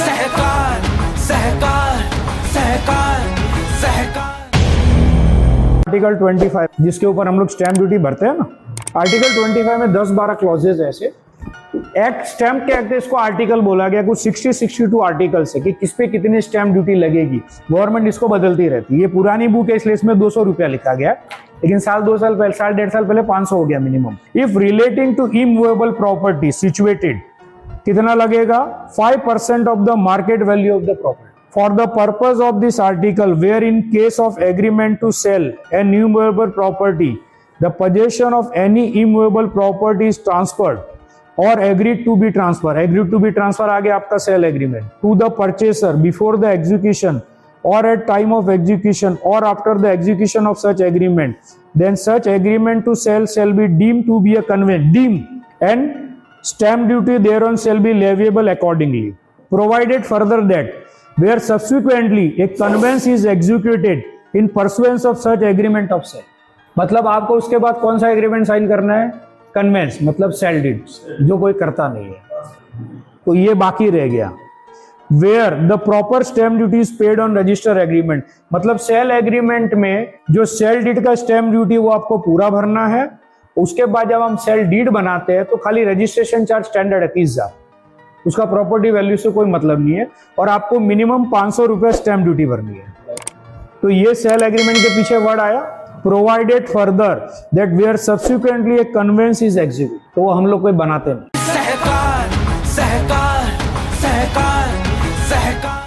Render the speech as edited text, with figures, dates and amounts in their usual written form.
सहकार सहकार सहकार सहकार। Article 25 जिसके ऊपर हम लोग स्टैम्प ड्यूटी भरते हैं ना, आर्टिकल 25 में 10-12 क्लॉजेज ऐसे एक्ट स्टैम्प के एक्ट इसको आर्टिकल बोला गया, कुछ 60-62 आर्टिकल्स है कि किस पे कितनी स्टैम्प ड्यूटी लगेगी। गवर्नमेंट इसको बदलती रहती है। ये पुरानी बुक है इसलिए इसमें 200 रुपया लिखा गया, लेकिन साल 2 साल पहले, साल 1.5 साल पहले 500 हो गया minimum. If relating to immovable property situated कितना लगेगा? 5% of the market value of the property. For the purpose of this article, where in case of agreement to sell an immovable property, the possession of any immovable property is transferred or agreed to be transferred. Agreed to be transfer आ गया आपका sale agreement to the purchaser before the execution or at time of execution or after the execution of such agreement, then such agreement to sell shall be deemed to be a conveyance, deemed, and stamp duty thereon shall be leviable accordingly. Provided further that where subsequently a conveyance is executed in pursuance of such agreement of sale, मतलब आपको उसके बाद कौन सा agreement sign करना है? Convince, मतलब sale deed, जो कोई करता नहीं है। तो ये बाकी रह गया। Where the proper stamp duty is paid on register agreement, मतलब सेल एग्रीमेंट में जो सेल डीड का स्टैम्प ड्यूटी वो आपको पूरा भरना है। उसके बाद जब हम सेल डीड बनाते हैं तो खाली रजिस्ट्रेशन चार्ज स्टैंडर्ड है 30,000, उसका प्रॉपर्टी वैल्यू से कोई मतलब नहीं है, और आपको मिनिमम 500 रुपए स्टैम्प ड्यूटी भरनी है। तो ये सेल एग्रीमेंट के पीछे वर्ड आया provided further that where subsequently a conveyance is execute, तो वो हम लोग कोई बनाते नहीं। सहकार सहकार सहकार सहकार।